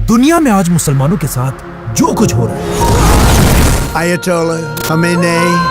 दुनिया में आज मुसलमानों के साथ जो कुछ हो रहा है। Ayatollah Khamenei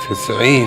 90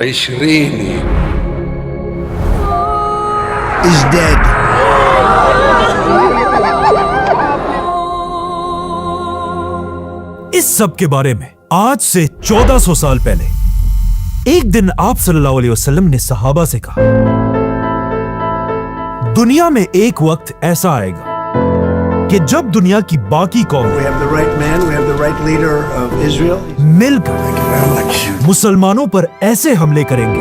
20 is dead. इस सब के बारे में आज से 1400 साल पहले एक दिन आप सल्लल्लाहु अलैहि वसल्लम ने सहाबा से कहा, दुनिया में एक वक्त ऐसा आएगा कि जब दुनिया की बाकी कौम We have the right man, we have the right leader of Israel. मिलकर मुसलमानों पर ऐसे हमले करेंगे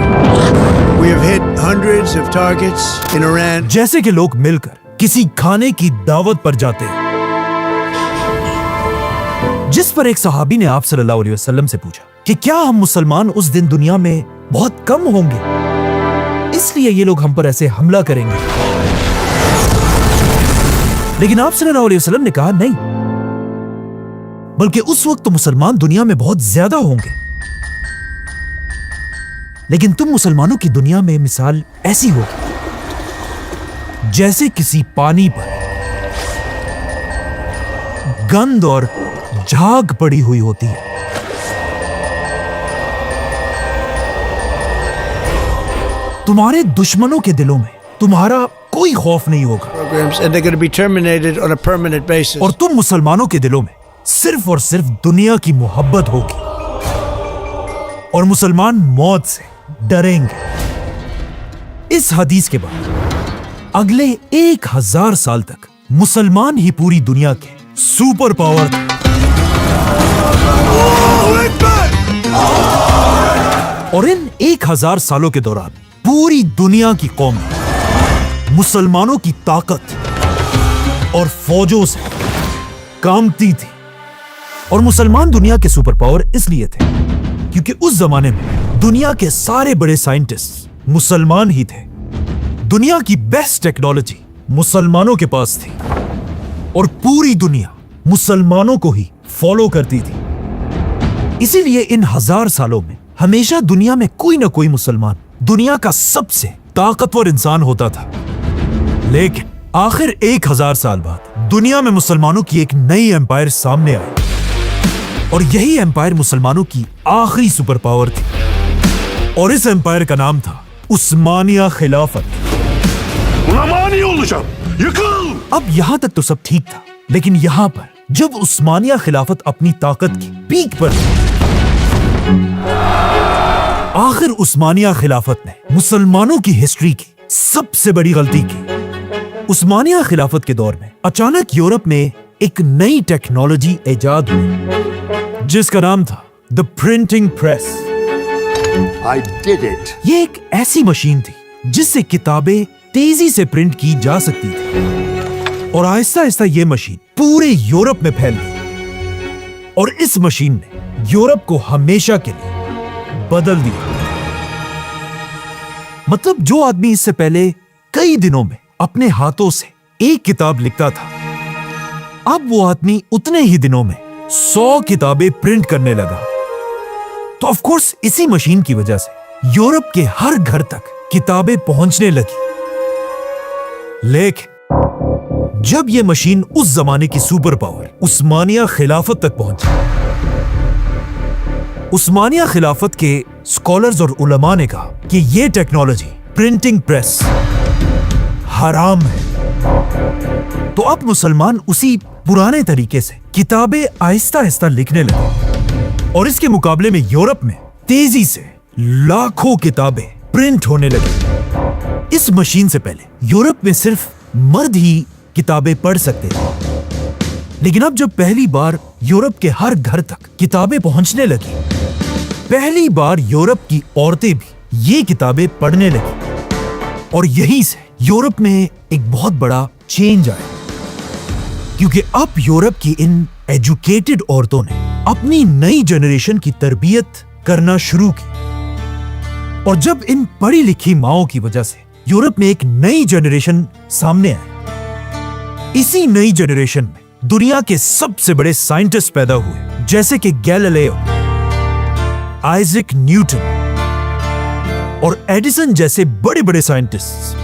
We have hit hundreds of targets in Iran. जैसे कि लोग मिलकर किसी खाने की दावत पर जाते हैं। जिस पर एक सहाबी ने आप सल्लल्लाहु अलैहि वसल्लम से पूछा कि क्या हम मुसलमान उस दिन दुनिया में बहुत कम होंगे, इसलिए ये लोग हम पर ऐसे हमला करेंगे। लेकिन आप सल्लल्लाहु अलैहि वसल्लम ने कहा नहीं, बल्कि उस वक्त तो मुसलमान दुनिया में बहुत ज्यादा होंगे, लेकिन तुम मुसलमानों की दुनिया में मिसाल ऐसी होगी जैसे किसी पानी पर गंध और झाग पड़ी हुई होती है। तुम्हारे दुश्मनों के दिलों में तुम्हारा कोई खौफ नहीं होगा Programs, and they're going to be terminated on a permanent basis. और तुम मुसलमानों के दिलों में सिर्फ और सिर्फ दुनिया की मोहब्बत होगी और मुसलमान मौत से डरेंगे। इस हदीस के बाद अगले 1000 साल तक मुसलमान ही पूरी दुनिया के सुपर पावर थे। और इन 1000 सालों के दौरान पूरी दुनिया की कौम मुसलमानों की ताकत और फौजों से कामती थी। और मुसलमान दुनिया के सुपर पावर इसलिए थे क्योंकि उस जमाने में दुनिया के सारे बड़े साइंटिस्ट मुसलमान ही थे। दुनिया की बेस्ट टेक्नोलॉजी मुसलमानों के पास थी और पूरी दुनिया मुसलमानों को ही फॉलो करती थी। इसीलिए इन 1000 सालों में हमेशा दुनिया में कोई ना कोई मुसलमान दुनिया का सबसे ताकतवर इंसान होता था। लेकिन आखिर 1000 साल बाद दुनिया में मुसलमानों की एक नई एम्पायर सामने आई और यही एम्पायर मुसलमानों की आखिरी सुपर पावर थी और इस एम्पायर का नाम था उस्मानिया खिलाफत। अब यहां तक तो सब ठीक था, लेकिन यहां पर जब उस्मानिया खिलाफत अपनी ताकत की पीक पर थी, आखिर उस्मानिया खिलाफत ने मुसलमानों की हिस्ट्री की सबसे बड़ी गलती की। उस्मानिया खिलाफत के दौर में अचानक यूरोप में एक नई टेक्नोलॉजी इजाद हुई जिसका नाम था the printing press. I did it. ये एक ऐसी मशीन थी जिससे किताबें तेजी से प्रिंट की जा सकती थी और आहिस्ता आहिस्ता ये मशीन पूरे यूरोप में फैल गई और इस मशीन ने यूरोप को हमेशा के लिए बदल दिया। मतलब जो आदमी इससे पहले कई दिनों में अपने हाथों से एक किताब लिखता था, अब वो आदमी उतने ही दिनों में 100 किताबें प्रिंट करने लगा। तो ऑफ कोर्स इसी मशीन की वजह से यूरोप के हर घर तक किताबें पहुंचने लगी। लेकिन जब यह मशीन उस जमाने की सुपर पावर उस्मानिया खिलाफत तक पहुंची, उस्मानिया खिलाफत के स्कॉलर्स और उलमा ने कहा कि यह टेक्नोलॉजी प्रिंटिंग प्रेस हराम है। तो अब मुसलमान उसी पुराने तरीके से किताबें आहिस्ता आहिस्ता लिखने लगे और इसके मुकाबले में यूरोप में तेजी से लाखों किताबें प्रिंट होने लगी। इस मशीन से पहले यूरोप में सिर्फ मर्द ही किताबें पढ़ सकते थे, लेकिन अब जब पहली बार यूरोप के हर घर तक किताबें पहुंचने लगी, पहली बार यूरोप की औरतें भी ये किताबें पढ़ने लगी और यहीं से यूरोप में एक बहुत बड़ा चेंज आया, क्योंकि अब यूरोप की इन एजुकेटेड औरतों ने अपनी नई जनरेशन की तरबियत करना शुरू की। और जब इन पढ़ी लिखी माओं की वजह से यूरोप में एक नई जनरेशन सामने आई, इसी नई जनरेशन में दुनिया के सबसे बड़े साइंटिस्ट पैदा हुए, जैसे कि गैलीलियो, आइजैक न्यूटन और एडिसन जैसे बड़े बड़े साइंटिस्ट।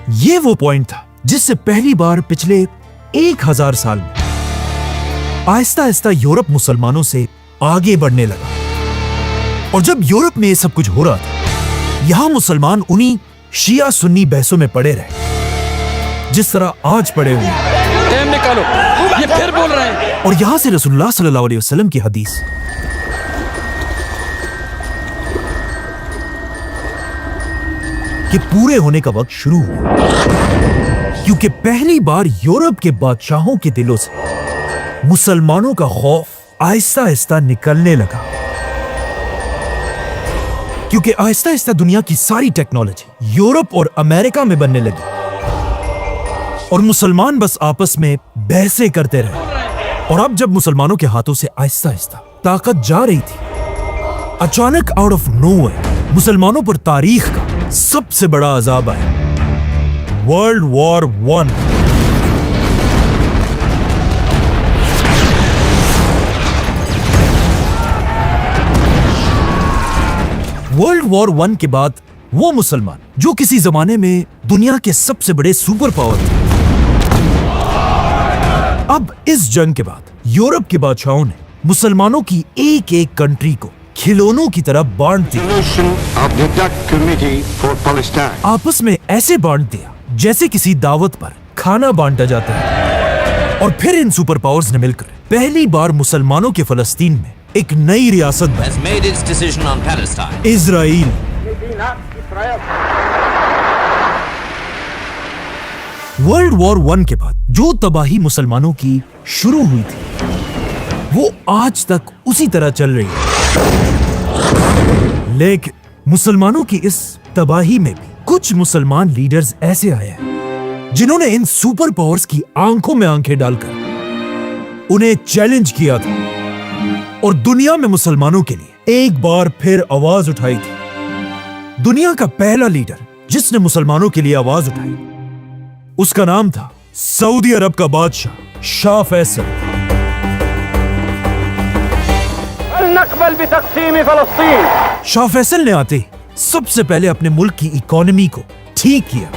ये वो पॉइंट था जिससे पहली बार पिछले 1000 साल में आहिस्ता आहिस्ता यूरोप मुसलमानों से आगे बढ़ने लगा। और जब यूरोप में ये सब कुछ हो रहा था, यहां मुसलमान उन्हीं शिया सुन्नी बहसों में पड़े रहे जिस तरह आज पड़े हुए हैं। टाइम निकालो, ये फिर बोल रहे हैं। और यहां से रसूलुल्लाह सल्लल्लाहु अलैहि वसल्लम की हदीस के पूरे होने का वक्त शुरू हुआ, क्योंकि पहली बार यूरोप के बादशाहों के दिलों से मुसलमानों का खौफ आहिस्ता आहिस्ता निकलने लगा। क्योंकि आहिस्ता आहिस्ता दुनिया की सारी टेक्नोलॉजी यूरोप और अमेरिका में बनने लगी और मुसलमान बस आपस में बहसें करते रहे। और अब जब मुसलमानों के हाथों से आहिस्ता आहिस्ता ताकत जा रही थी, अचानक आउट ऑफ नोवेयर मुसलमानों पर तारीख का सबसे बड़ा अजाब आया, वर्ल्ड वॉर 1। वर्ल्ड वॉर 1 के बाद वो मुसलमान जो किसी जमाने में दुनिया के सबसे बड़े सुपर पावर थे, अब इस जंग के बाद यूरोप के बादशाहों ने मुसलमानों की एक एक कंट्री को खिलौनों की तरह बांट दिया। Of the Dutch Committee for Palestine. आपस में ऐसे बांट दिया जैसे किसी दावत पर खाना बांटा जाता है। और फिर इन सुपर पावर्स ने मिलकर पहली बार मुसलमानों के फलस्तीन में एक नई रियासत has बनाई, made its decision on Palestine. Israel. World war 1 के बाद जो तबाही मुसलमानों की शुरू हुई थी, वो आज तक उसी तरह चल रही है। लेकिन मुसलमानों की इस तबाही में भी कुछ मुसलमान लीडर्स ऐसे आए हैं जिन्होंने इन सुपर पावर्स की आंखों में आंखें डालकर उन्हें चैलेंज किया था और दुनिया में मुसलमानों के लिए एक बार फिर आवाज उठाई थी। दुनिया का पहला लीडर जिसने मुसलमानों के लिए आवाज उठाई, उसका नाम था सऊदी अरब का बादशाह शाह फैसल। शाह फैसल ने आते ही सबसे पहले अपने मुल्क की इकोनॉमी को ठीक किया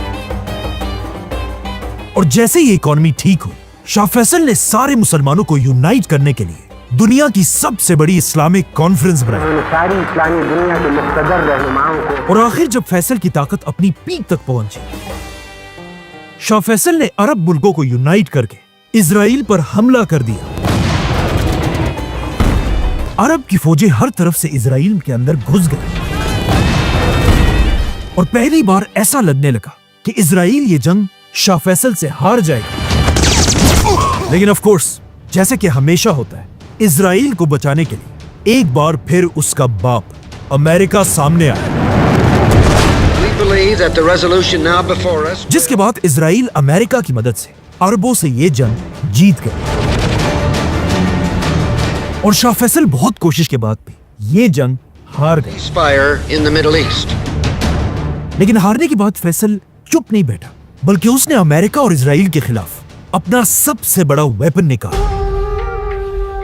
और जैसे ही इकोनॉमी ठीक हुई, शाह फैसल ने सारे मुसलमानों को यूनाइट करने के लिए दुनिया की सबसे बड़ी इस्लामिक कॉन्फ्रेंस बनाई। सारी इस्लामी दुनिया के मुक़्तदर रहनुमाओं को। और आखिर जब फैसल की ताकत अपनी पीक तक पहुंची, शाह फैसल ने अरब मुल्कों को यूनाइट करके इजराइल पर हमला कर दिया। अरब की फौजें हर तरफ से इजराइल के अंदर घुस गई और पहली बार ऐसा लगने लगा कि इजराइल ये जंग शाह फैसल से हार जाएगा। लेकिन ऑफ कोर्स, जैसे कि हमेशा होता है, इजराइल को बचाने के लिए एक बार फिर उसका बाप अमेरिका सामने आया, जिसके बाद इजराइल अमेरिका की मदद से अरबों से ये जंग जीत गया। और शाह फैसल बहुत कोशिश के बाद भी ये जंग हार गए। लेकिन हारने के बाद फैसल चुप नहीं बैठा, बल्कि उसने अमेरिका और इजराइल के खिलाफ अपना सबसे बड़ा वेपन निकाला।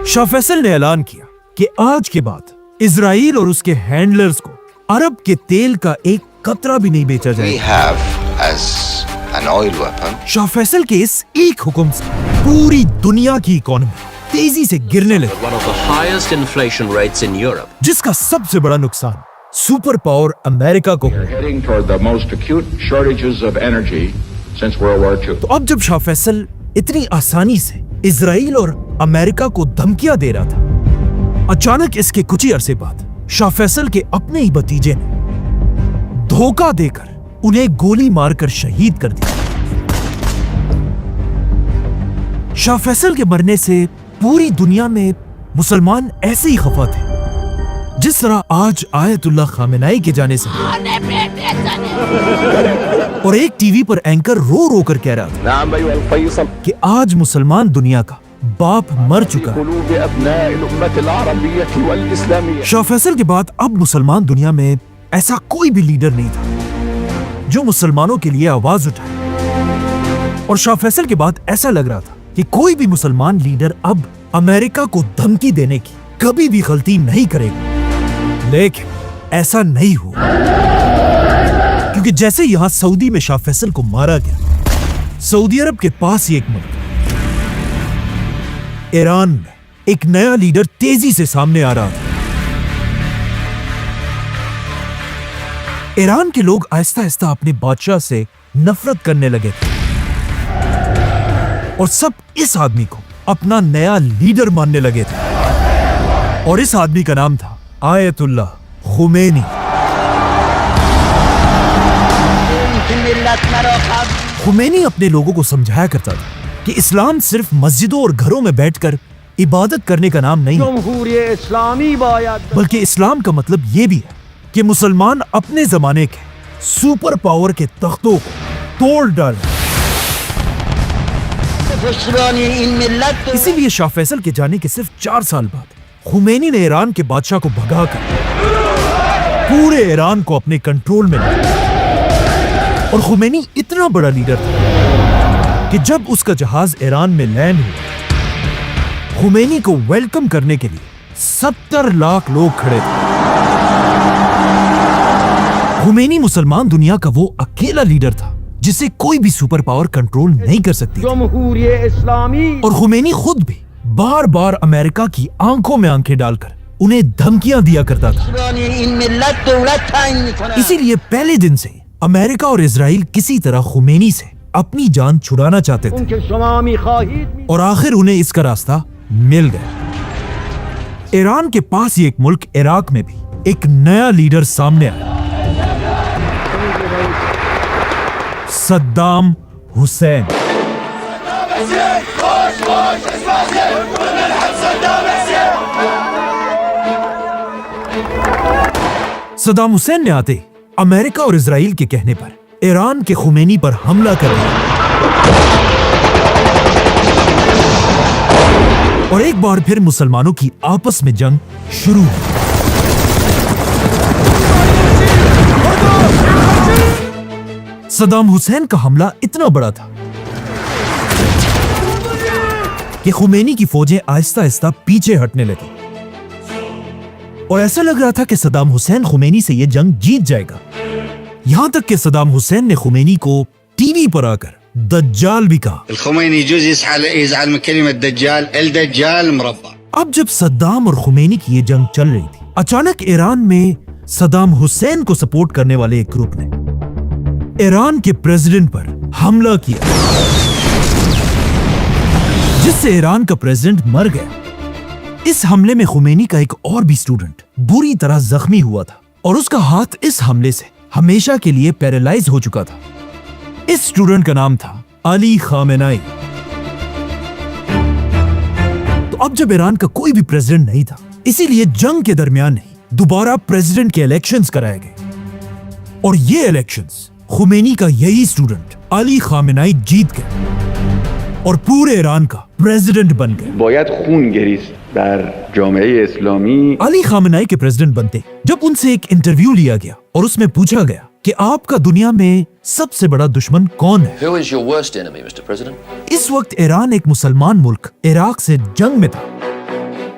शाह फैसल ने ऐलान किया कि आज के बाद इजराइल और उसके हैंडलर्स को अरब के तेल का एक कतरा भी नहीं बेचा जाएगा। शाह फैसल के इस एक हुक्म से पूरी दुनिया की इकोनॉमी तेजी से गिरने लगी, One of the highest inflation rates in Europe. जिसका सबसे बड़ा नुकसान सुपर पावर अमेरिका को हुआ। Heading toward the most acute shortages of energy since World War II. तो अब जब शाह फैसल इतनी आसानी से इजराइल और अमेरिका को धमकियां दे रहा था, अचानक इसके कुछ ही अरसे बाद शाह फैसल के अपने ही भतीजे ने धोखा देकर उन्हें गोली मारकर शहीद कर दिया। शाह फैसल के मरने से पूरी दुनिया में मुसलमान ऐसे ही खफा थे जिस तरह आज आयतुल्लाह खामेनाई के जाने से। और एक टीवी पर एंकर रो रो कर कह रहा था कि आज मुसलमान दुनिया का बाप मर चुका है। शाह फैसल के बाद अब मुसलमान दुनिया में ऐसा कोई भी लीडर नहीं था जो मुसलमानों के लिए आवाज उठाए। और शाह फैसल के बाद ऐसा लग रहा था कि कोई भी मुसलमान लीडर अब अमेरिका को धमकी देने की कभी भी गलती नहीं करेगा। लेकिन ऐसा नहीं हुआ, क्योंकि जैसे यहां सऊदी में शाह फैसल को मारा गया, सऊदी अरब के पास ही एक मुल्क ईरान में एक नया लीडर तेजी से सामने आ रहा था। ईरान के लोग आहिस्ता आहिस्ता अपने बादशाह से नफरत करने लगे थे और सब इस आदमी को अपना नया लीडर मानने लगे थे। और इस आदमी का नाम था आयतुल्लाह खुमैनी। खुमैनी अपने लोगों को समझाया करता था कि इस्लाम सिर्फ मस्जिदों और घरों में बैठकर इबादत करने का नाम नहीं है, बल्कि इस्लाम का मतलब यह भी है कि मुसलमान अपने जमाने के सुपर पावर के तख्तों को तोड़ डालें। इसीलिए शाह फैसल के जाने के सिर्फ 4 साल बाद खुमैनी ने ईरान के बादशाह को भगाकर पूरे ईरान को अपने कंट्रोल में लिया। और खुमैनी इतना बड़ा लीडर था कि जब उसका जहाज ईरान में लैंड हुआ, खुमैनी को वेलकम करने के लिए 70 लाख लोग खड़े थे। खुमैनी मुसलमान दुनिया का वो अकेला लीडर था जिसे कोई भी सुपर पावर कंट्रोल नहीं कर सकती थी। और खुमैनी खुद भी बार बार अमेरिका की आंखों में आंखें डालकर उन्हें धमकियां दिया करता था। इसीलिए पहले दिन से अमेरिका और इजराइल किसी तरह खुमैनी से अपनी जान छुड़ाना चाहते थे और आखिर उन्हें इसका रास्ता मिल गया। ईरान के पास ही एक मुल्क इराक में भी एक नया लीडर सामने आया, सद्दाम हुसैन। सद्दाम हुसैन ने आते अमेरिका और इजराइल के कहने पर ईरान के खुमैनी पर हमला कर दिया और एक बार फिर मुसलमानों की आपस में जंग शुरू हुई। सद्दाम हुसैन का हमला इतना बड़ा था कि खुमैनी की फौजें आहिस्ता आहिस्ता पीछे हटने लगी और ऐसा लग रहा था कि सद्दाम हुसैन खुमैनी से यह जंग जीत जाएगा। यहां तक कि सद्दाम हुसैन ने खुमैनी को टीवी पर आकर दज्जाल भी कहा। अब जब सद्दाम और खुमैनी की यह जंग चल रही थी, अचानक ईरान में सद्दाम हुसैन को सपोर्ट करने वाले एक ग्रुप ने ईरान के प्रेसिडेंट पर हमला किया, जिससे ईरान का प्रेसिडेंट मर गया। इस हमले में खुमैनी का एक और भी स्टूडेंट बुरी तरह जख्मी हुआ था और उसका हाथ इस हमले से हमेशा के लिए पैरालाइज हो चुका था। इस स्टूडेंट का नाम था अली खामेनाई। तो अब जब ईरान का कोई भी प्रेसिडेंट नहीं था, इसीलिए जंग के दरमियान ही दोबारा प्रेसिडेंट के इलेक्शंस कराए गए और ये इलेक्शंस खुमैनी का यही स्टूडेंट अली खामेनाई जीत गए और पूरे ईरान का प्रेसिडेंट बन गए। अली खामेनाई के प्रेसिडेंट बनते जब उनसे एक इंटरव्यू लिया गया और उसमें पूछा गया कि आपका दुनिया में सबसे बड़ा दुश्मन कौन है? Who is your worst enemy, Mr. President? इस वक्त ईरान एक मुसलमान मुल्क इराक से जंग में था,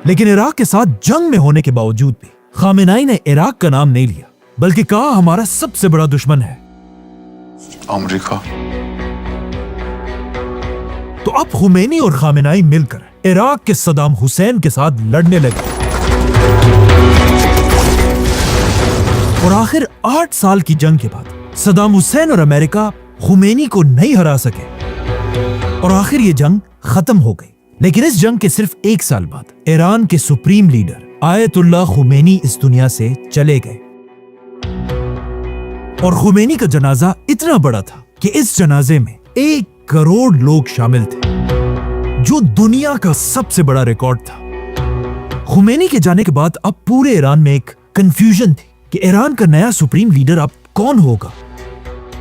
लेकिन इराक के साथ जंग में होने के बावजूद भी खामेनाई ने इराक का नाम नहीं लिया, बल्कि कहा हमारा सबसे बड़ा दुश्मन है अमेरिका। तो अब खुमैनी और खामेनाई मिलकर इराक के सद्दाम हुसैन के साथ लड़ने लगे और आखिर 8 साल की जंग के बाद सद्दाम हुसैन और अमेरिका खुमैनी को नहीं हरा सके और आखिर ये जंग खत्म हो गई। लेकिन इस जंग के सिर्फ 1 साल बाद ईरान के सुप्रीम लीडर आयतुल्लाह खुमैनी इस दुनिया से चले गए और खुमैनी का जनाजा इतना बड़ा था कि इस जनाजे में 1 करोड़ लोग शामिल थे, जो दुनिया का सबसे बड़ा रिकॉर्ड था। खुमैनी के जाने के बाद अब पूरे ईरान में एक कंफ्यूजन थी कि ईरान का नया सुप्रीम लीडर अब कौन होगा।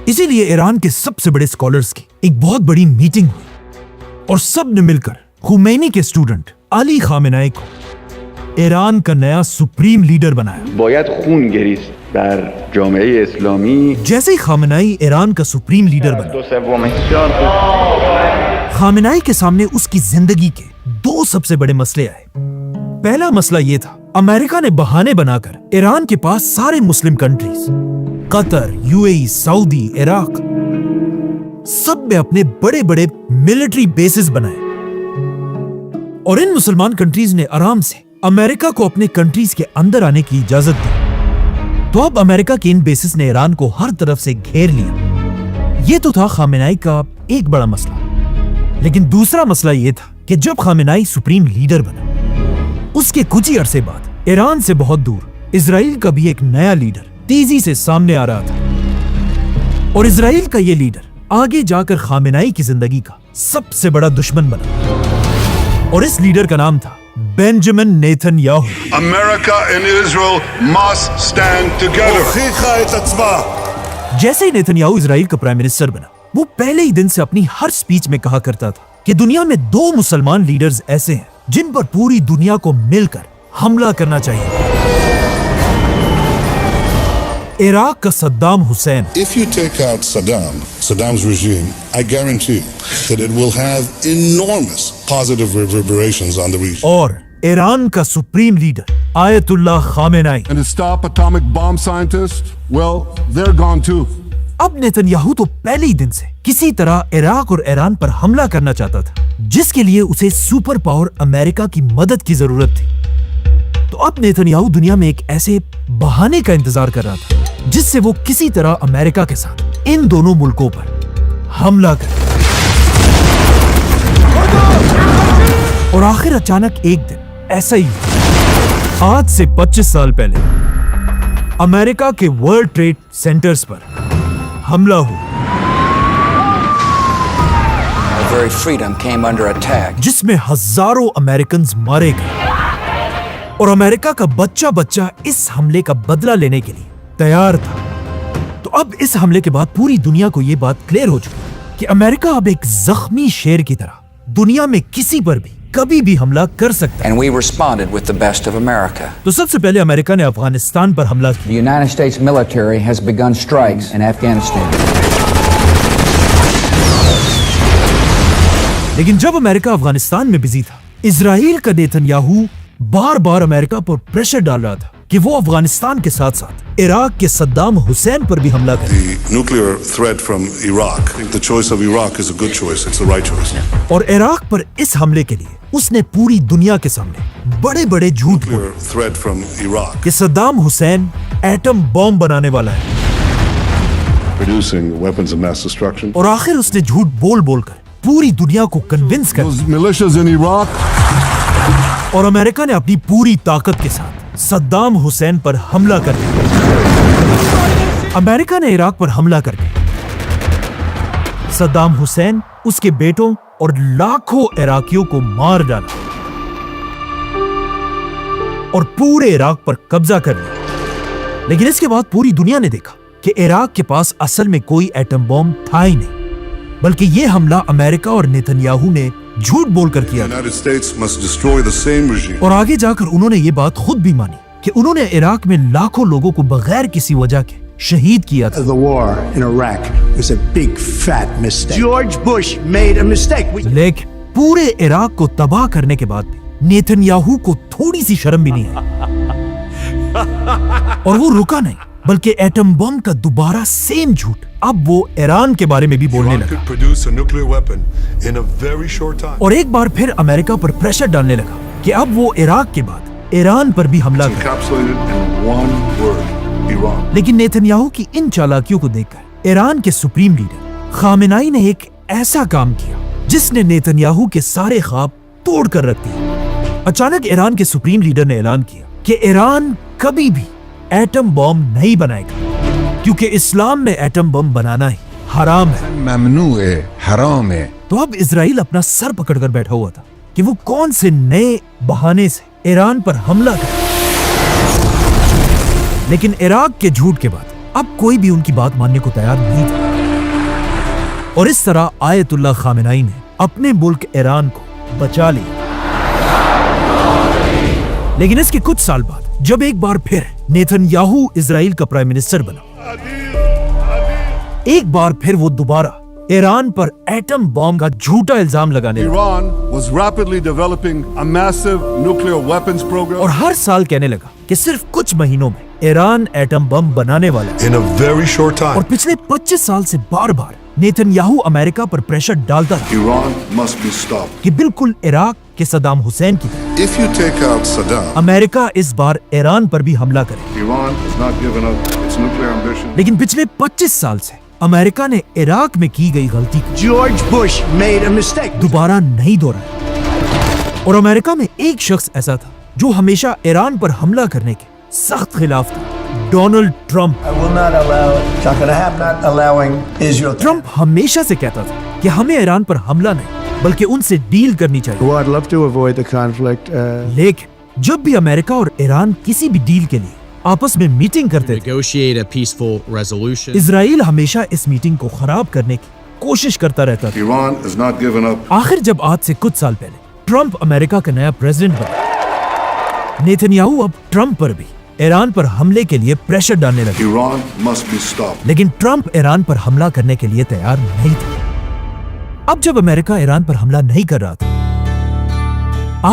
इसीलिए ईरान के सबसे बड़े स्कॉलर्स की एक बहुत बड़ी मीटिंग हुई और सब ने मिलकर खुमैनी के स्टूडेंट अली खामेनाई को ईरान का नया सुप्रीम लीडर बनाया। जैसे ही खामेनाई ईरान का सुप्रीम लीडर बना, खामेनाई के सामने उसकी जिंदगी के 2 सबसे बड़े मसले आए। पहला मसला यह था, अमेरिका ने बहाने बनाकर ईरान के पास सारे Muslim countries Qatar, UAE, Saudi, Iraq सब में अपने बड़े बड़े मिलिट्री बेसिस बनाए और इन मुसलमान कंट्रीज ने आराम से अमेरिका को अपने कंट्रीज के अंदर आने की इजाजत दी। तो अब अमेरिका के इन बेसिस ने ईरान को हर तरफ से घेर लिया। यह तो था खामेनाई का एक बड़ा मसला। लेकिन दूसरा मसला यह था कि जब खामेनाई सुप्रीम लीडर बना, उसके कुछ ही अरसे बाद ईरान से बहुत दूर इजराइल का भी एक नया लीडर तेजी से सामने आ रहा था और इजराइल का यह लीडर आगे जाकर खामेनाई की जिंदगी का सबसे बड़ा दुश्मन बना और इस लीडर का नाम था Benjamin Netanyahu. America and Israel must stand together. जैसे ही नेतन्याहू इजराइल का प्राइम मिनिस्टर बना, वो पहले ही दिन से अपनी हर स्पीच में कहा करता था कि दुनिया में 2 मुसलमान लीडर्स ऐसे हैं जिन पर पूरी दुनिया को मिलकर हमला करना चाहिए। इराक का Saddam Hussain. If you take out Saddam's regime, I guarantee that it will have enormous positive reverberations on the region. और ईरान का supreme leader Ayatollah Khamenei. And to stop atomic bomb scientists, well, they're gone too. अब Netanyahu तो पहले ही दिन से किसी तरह Iraq और ईरान पर हमला करना चाहता था, जिसके लिए उसे सुपर पावर अमेरिका की मदद की जरूरत थी। तो अब नेतन्याहू दुनिया में एक ऐसे बहाने का इंतजार कर रहा था जिससे वो किसी तरह अमेरिका के साथ इन दोनों मुल्कों पर हमला करे। और आखिर अचानक एक दिन ऐसा ही हुआ। आज से 25 साल पहले अमेरिका के वर्ल्ड ट्रेड सेंटर्स पर हमला हुआ, very freedom came under attack. जिसमें हजारों अमेरिकन्स मारे गए और अमेरिका का बच्चा बच्चा इस हमले का बदला लेने के लिए तैयार था। तो अब इस हमले के बाद पूरी दुनिया को यह बात क्लियर हो चुकी कि अमेरिका अब एक जख्मी शेर की तरह दुनिया में किसी पर भी कभी भी हमला कर सकता है। And we responded with the best of America. तो सबसे पहले अमेरिका ने अफगानिस्तान पर हमला किया। The United States military has begun strikes in Afghanistan. लेकिन जब अमेरिका अफगानिस्तान में बिजी था, इजराइल का नेतन्याहू बार बार अमेरिका पर प्रेशर डाल रहा था कि वो अफगानिस्तान के साथ साथ इराक के सद्दाम हुसैन पर भी हमला करे। The nuclear threat from Iraq. I think the choice of Iraq is a good choice. It's the right choice. और इराक पर इस हमले के लिए उसने पूरी दुनिया के सामने बड़े-बड़े झूठ बोले। Nuclear threat from Iraq. कि सद्दाम हुसैन एटम बॉम्ब बनाने वाला है। Producing weapons of mass destruction. और आखिर उसने झूठ बोल बोलकर पूरी दुनिया को कन्विंस कर Those militias in Iraq. और अमेरिका ने अपनी पूरी ताकत के साथ सद्दाम हुसैन पर हमला कर दिया। अमेरिका ने इराक पर हमला करके सद्दाम हुसैन, उसके बेटों और लाखों इराकियों को मार डाला और पूरे इराक पर कब्जा कर लिया। लेकिन इसके बाद पूरी दुनिया ने देखा कि इराक के पास असल में कोई एटम बॉम्ब था ही नहीं, बल्कि यह हमला अमेरिका और नेतन्याहू ने झूठ बोलकर किया। और आगे जाकर उन्होंने ये बात खुद भी मानी कि उन्होंने इराक में लाखों लोगों को बगैर किसी वजह के शहीद किया था। The war in Iraq was a big fat mistake. George Bush made a mistake. लेकिन पूरे इराक को तबाह करने के बाद भी नेतन्याहू को थोड़ी सी शर्म भी नहीं आई और वो रुका नहीं, बल्कि एटम बम का दोबारा सेम झूठ अब वो ईरान के बारे में भी बोलने लगा और एक बार फिर अमेरिका पर प्रेशर डालने लगा कि अब वो इराक के बाद ईरान पर भी हमला करे। लेकिन नेतन्याहू की इन चालाकियों को देखकर ईरान के सुप्रीम लीडर खामेनाई ने एक ऐसा काम किया जिसने नेतन्याहू के सारे ख्वाब तोड़ कर रख दिए। अचानक ईरान के सुप्रीम लीडर ने ऐलान किया कि ईरान कभी भी एटम बॉम्ब नहीं बनाएगा, क्योंकि इस्लाम में एटम बम बनाना ही हराम है, ममनू है, हराम है। तो अब इजराइल अपना सर पकड़कर बैठा हुआ था कि वो कौन से नए बहाने से ईरान पर हमला करे। लेकिन इराक के झूठ के बाद अब कोई भी उनकी बात मानने को तैयार नहीं था और इस तरह आयतुल्लाह खामेनाई ने अपने मुल्क ईरान को बचा लिया। लेकिन इसके कुछ साल बाद जब एक बार फिर नेतन्याहू इजराइल का प्राइम मिनिस्टर बना, एक बार फिर वो दोबारा ईरान पर एटम बॉम्ब का झूठा इल्जाम लगाने लगा। Iran was rapidly developing a massive nuclear weapons program. और हर साल कहने लगा कि सिर्फ कुछ महीनों में ईरान एटम बम बनाने वाला है। In a very short time. और पिछले 25 साल से बार बार नेतन्याहू अमेरिका पर प्रेशर डालता रहा Iran must be stopped. कि बिल्कुल इराक के सद्दाम हुसैन की तरह If you take out Saddam, America इस बार ईरान पर भी हमला करे। Iran has not given up its nuclear ambition. लेकिन पिछले 25 साल से अमेरिका ने इराक में की गई गलती को George Bush made a mistake. दोबारा नहीं दोहराया। और अमेरिका में एक शख्स ऐसा था जो हमेशा ईरान पर हमला करने के सख्त खिलाफ था, Donald Trump. I will not allow it. It's not going to happen. Not allowing Israel. Trump हमेशा से कहता था कि हमें ईरान पर हमला नहीं बल्कि उनसे डील करनी चाहिए। Well, I'd love to avoid the conflict. लेकिन जब भी अमेरिका और ईरान किसी भी डील के लिए आपस में मीटिंग करते थे, Negotiate a peaceful resolution. Israel हमेशा इस मीटिंग को खराब करने की कोशिश करता रहता था। Iran has not given up. आखिर जब आज से कुछ साल पहले ट्रंप अमेरिका का नया प्रेसिडेंट बना, नेतन्याहू अब ट्रंप पर भी ईरान पर हमले के लिए प्रेशर डालने लगे। Iran must be stopped. लेकिन ट्रंप ईरान पर हमला करने के लिए तैयार नहीं था। अब जब अमेरिका ईरान पर हमला नहीं कर रहा था,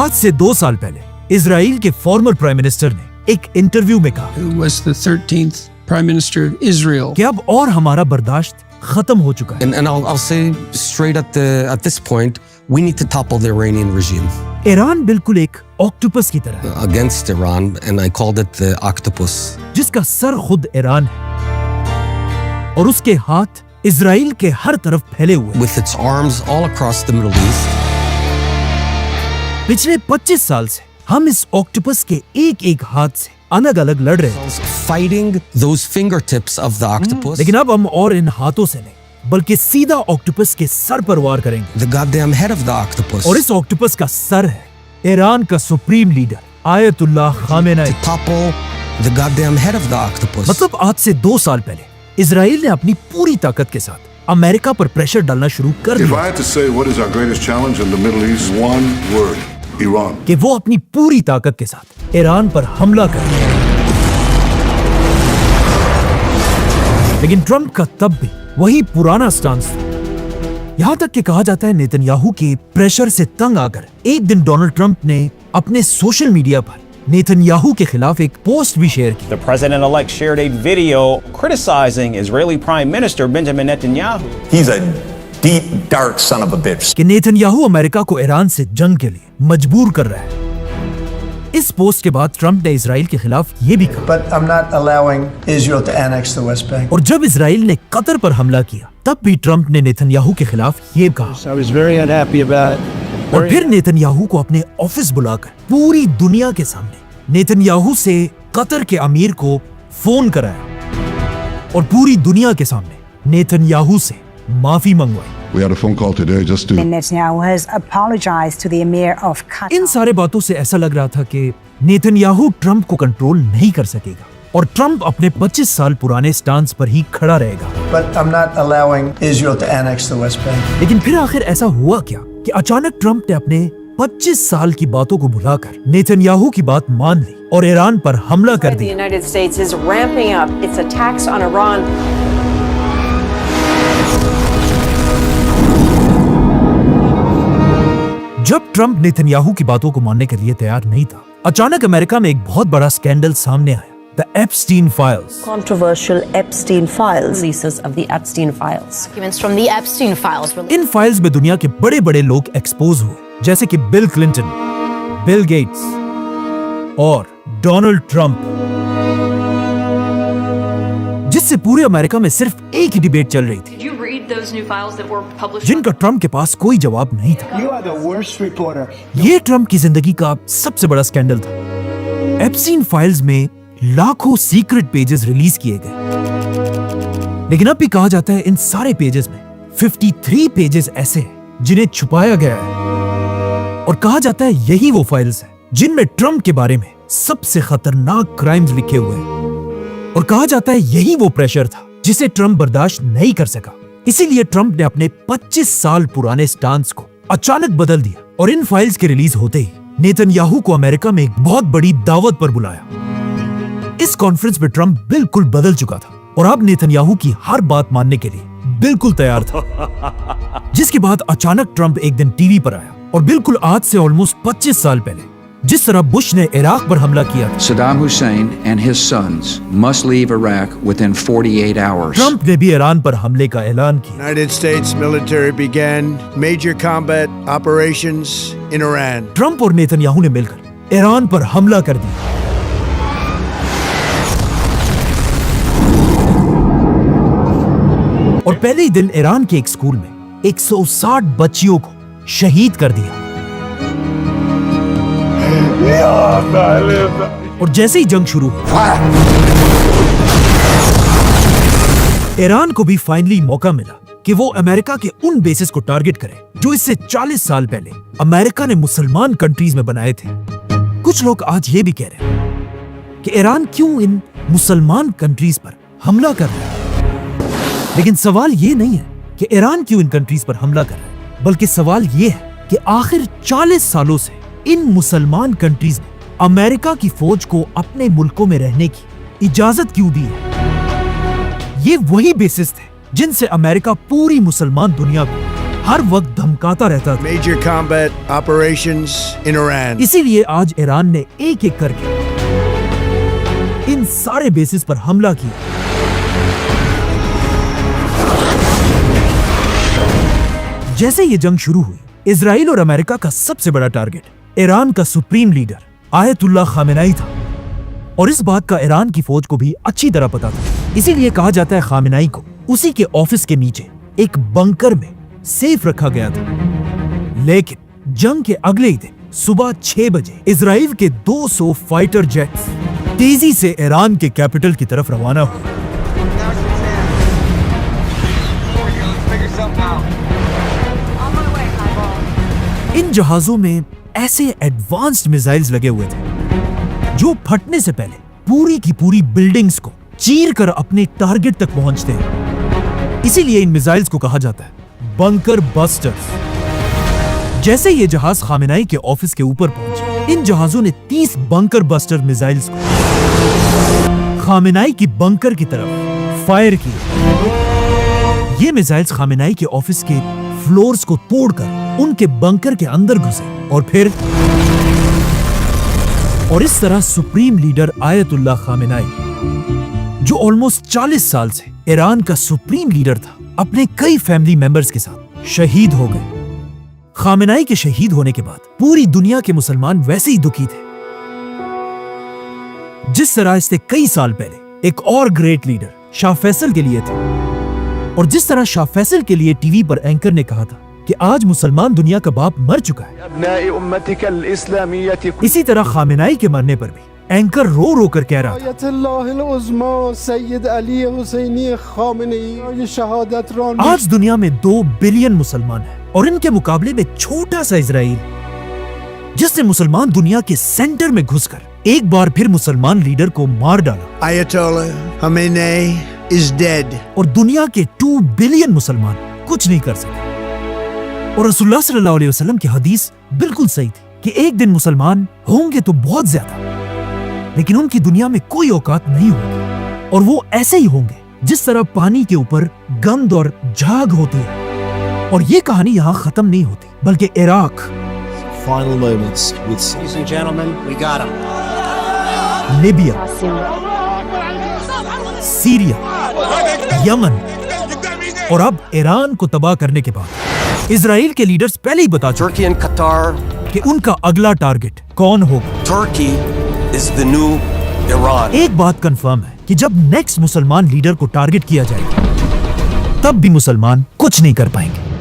आज से 2 साल पहले इजराइल के फॉर्मर प्राइम मिनिस्टर ने एक इंटरव्यू में कहा Who was the 13th Prime Minister of Israel? कि अब और हमारा बर्दाश्त खत्म हो चुका है। And I'll say straight at this point, we need to topple the Iranian regime. Iran बिल्कुल एक ऑक्टोपस की तरह है, Against Iran, and I called it the octopus. जिसका सर खुद ईरान है और उसके हाथ इजराइल के हर तरफ फैले हुए हैं। With its arms all across the Middle East. पिछले 25 साल से हम इस ऑक्टोपस के एक एक हाथ से अलग अलग लड़ रहे हैं, Fighting those fingertips of the octopus. लेकिन अब हम और इन हाथों से नहीं बल्कि सीधा ऑक्टोपस के सर पर वार करेंगे। The goddamn head of the octopus. और इस ऑक्टोपस का सर है ईरान का supreme leader Ayatollah Khamenei. To topple the goddamn head of the octopus. मतलब आज से 2 साल पहले इजराइल ने अपनी पूरी ताकत के साथ अमेरिका पर प्रेशर डालना शुरू कर If दिया I had to say what is our greatest challenge in the Middle East, one word: Iran. कि वो अपनी पूरी ताकत के साथ ईरान पर हमला करे। लेकिन ट्रंप का तब भी वही पुराना स्टांस था। यहां तक कि कहा जाता है नेतन्याहू के प्रेशर से तंग आकर एक दिन डोनाल्ड ट्रंप ने अपने सोशल मीडिया पर नेतन्याहू के खिलाफ एक पोस्ट भी शेयर की। The president-elect shared a video criticizing Israeli Prime Minister Benjamin Netanyahu. He's a deep, dark son of a bitch. कि नेतन्याहू अमेरिका को ईरान से जंग के लिए मजबूर कर रहा है। इस पोस्ट के बाद ट्रंप ने इजराइल के खिलाफ ये भी कहा, But I'm not allowing Israel to annex the West Bank. और जब इजराइल ने कतर पर हमला किया तब भी ट्रंप ने नेतन्याहू के खिलाफ ये कहा। I was very unhappy about it. और फिर नेतन्याहू को अपने ऑफिस बुलाकर पूरी दुनिया के सामने नेतन्याहू से कतर के अमीर को फोन कराया और पूरी दुनिया के सामने नेतन्याहू से माफी मंगवाई। We had a phone call today just to. Netanyahu has apologized to the Emir of Qatar. इन सारे बातों से ऐसा लग रहा था कि नेतन्याहू ट्रंप को कंट्रोल नहीं कर सकेगा और ट्रंप अपने 25 साल पुराने स्टांस पर ही खड़ा रहेगा। But I'm not allowing Israel to annex the West Bank. लेकिन फिर आखिर ऐसा हुआ क्या कि अचानक ट्रंप ने अपने 25 साल की बातों को भुलाकर नेतन्याहू की बात मान ली और ईरान पर हमला कर The दिया। United States is ramping up its attacks on Iran. जब ट्रंप नेतन्याहू की बातों को मानने के लिए तैयार नहीं था, अचानक अमेरिका में एक बहुत बड़ा स्कैंडल सामने आया, the Epstein files. Controversial Epstein files. Releases of the Epstein files. Documents from the Epstein files. In files में दुनिया के बड़े बड़े लोग एक्सपोज हुए, जैसे कि बिल क्लिंटन, बिल गेट्स और डोनाल्ड ट्रंप, जिससे पूरे अमेरिका में सिर्फ एक ही डिबेट चल रही थी, जिनका ट्रंप के पास कोई जवाब नहीं था। You are the worst reporter. ये ट्रंप की जिंदगी का सबसे बड़ा स्कैंडल था। एप्स्टीन फाइल्स में लाखों सीक्रेट पेजेस रिलीज किए गए, लेकिन अब भी कहा जाता है इन सारे पेजेस में 53 पेजेस ऐसे हैं जिन्हें छुपाया गया है, और कहा जाता है यही वो फाइल्स हैं जिनमें ट्रंप के बारे में सबसे खतरनाक क्राइम्स लिखे हुए हैं, और कहा जाता है यही वो प्रेशर था जिसे ट्रंप बर्दाश्त नहीं कर सका। इसीलिए ट्रंप ने अपने 25 साल पुराने स्टांस को अचानक बदल दिया और इन फाइल्स के रिलीज होते ही नेतन्याहू को अमेरिका में एक बहुत बड़ी दावत पर बुलाया। इस कॉन्फ्रेंस में ट्रंप बिल्कुल बदल चुका था और अब नेतन्याहू की हर बात मानने के लिए बिल्कुल तैयार था। जिसके बाद अचानक ट्रंप एक दिन टीवी पर आया और बिल्कुल आज से ऑलमोस्ट 25 साल पहले जिस तरह बुश ने इराक पर हमला किया, Saddam Hussein and his sons must leave Iraq within 48 hours. Trump ने भी ईरान पर हमले का ऐलान किया। United States military began major combat operations in Iran. Trump और नेतन्याहू ने मिलकर ईरान पर हमला कर दिया। और पहले ही दिन ईरान के एक स्कूल में 160 बच्चियों को शहीद कर दिया। और जैसे ही जंग शुरू हुई, ईरान को भी फाइनली मौका मिला कि वो अमेरिका के उन बेसिस को टारगेट करे जो इससे 40 साल पहले अमेरिका ने मुसलमान कंट्रीज में बनाए थे। कुछ लोग आज ये भी कह रहे हैं कि ईरान क्यों इन मुसलमान कंट्रीज पर हमला कर रहा है, लेकिन सवाल ये नहीं है कि ईरान क्यों इन कंट्रीज पर हमला कर रहा है, बल्कि सवाल ये है कि आखिर 40 सालों से इन मुसलमान कंट्रीज ने अमेरिका की फौज को अपने मुल्कों में रहने की इजाजत क्यों दी है। ये वही बेसिस थे जिनसे अमेरिका पूरी मुसलमान दुनिया को हर वक्त धमकाता रहता था। Major combat operations in Iran. इसीलिए आज ईरान ने एक एक करके इन सारे बेसिस पर हमला किया। जैसे ये जंग शुरू हुई, इजराइल और अमेरिका का सबसे बड़ा टारगेट ईरान का सुप्रीम लीडर आयतुल्लाह खामेनेई था। और इस बात का ईरान की फौज को भी अच्छी तरह पता था। इसीलिए कहा जाता है खामेनेई को उसी के ऑफिस के नीचे एक बंकर में सेफ रखा गया था। लेकिन जंग के अगले ही दिन सुबह 6 बजे इजराइल के 200 फाइटर जेट्स तेजी से ईरान के कैपिटल की तरफ रवाना हुए। इन जहाजों में ऐसे एडवांस्ड मिसाइल्स लगे हुए थे जो फटने से पहले पूरी की पूरी बिल्डिंग्स को चीर कर अपने टारगेट तक पहुंचते हैं। इसीलिए इन मिसाइल्स को कहा जाता है बंकर बस्टर्स। जैसे ये जहाज खामेनेई के ऑफिस के ऊपर पहुंचे, इन जहाजों ने 30 बंकर बस्टर मिसाइल्स को खामेनेई की बंकर की तरफ फायर किए। ये मिसाइल्स खामेनेई के ऑफिस के फ्लोर्स को तोड़कर उनके बंकर के अंदर घुसे और इस तरह सुप्रीम लीडर आयतुल्लाह खामेनेई, जो ऑलमोस्ट 40 साल से ईरान का सुप्रीम लीडर था, अपने कई फैमिली मेंबर्स के साथ शहीद हो गए। खामेनेई के शहीद होने के बाद पूरी दुनिया के मुसलमान वैसे ही दुखी थे जिस तरह इससे कई साल पहले एक और ग्रेट लीडर शाह फैसल के लिए थे, और जिस तरह शाह फैसल के लिए टीवी पर एंकर ने कहा था कि आज मुसलमान दुनिया का बाप मर चुका है। इसी तरह खामेनेई के मरने पर भी एंकर रो रो कर कह रहा था, आज दुनिया में 2 बिलियन मुसलमान हैं और इनके मुकाबले में छोटा सा इजराइल, जिसने मुसलमान दुनिया के सेंटर में घुसकर एक बार फिर मुसलमान लीडर को मार डाला। Ayatollah Khamenei is dead. और दुनिया के 2 बिलियन मुसलमान कुछ नहीं कर सके। और रसूलुल्लाह सल्लल्लाहु अलैहि वसल्लम की हदीस बिल्कुल सही थी कि एक दिन मुसलमान होंगे तो बहुत ज्यादा, लेकिन उनकी दुनिया में कोई औकात नहीं होगी, और वो ऐसे ही होंगे जिस तरह पानी के ऊपर गंद और झाग होती है। और ये कहानी यहाँ खत्म नहीं होती, बल्कि Iraq, Final moments with ladies and gentlemen, we got him. Libya, Syria, Yemen और अब ईरान को तबाह करने के बाद इजराइल के लीडर्स पहले ही बता चुके कि उनका अगला टारगेट कौन होगा। Turkey is the new Iran. एक बात कंफर्म है कि जब नेक्स्ट मुसलमान लीडर को टारगेट किया जाएगा, तब भी मुसलमान कुछ नहीं कर पाएंगे।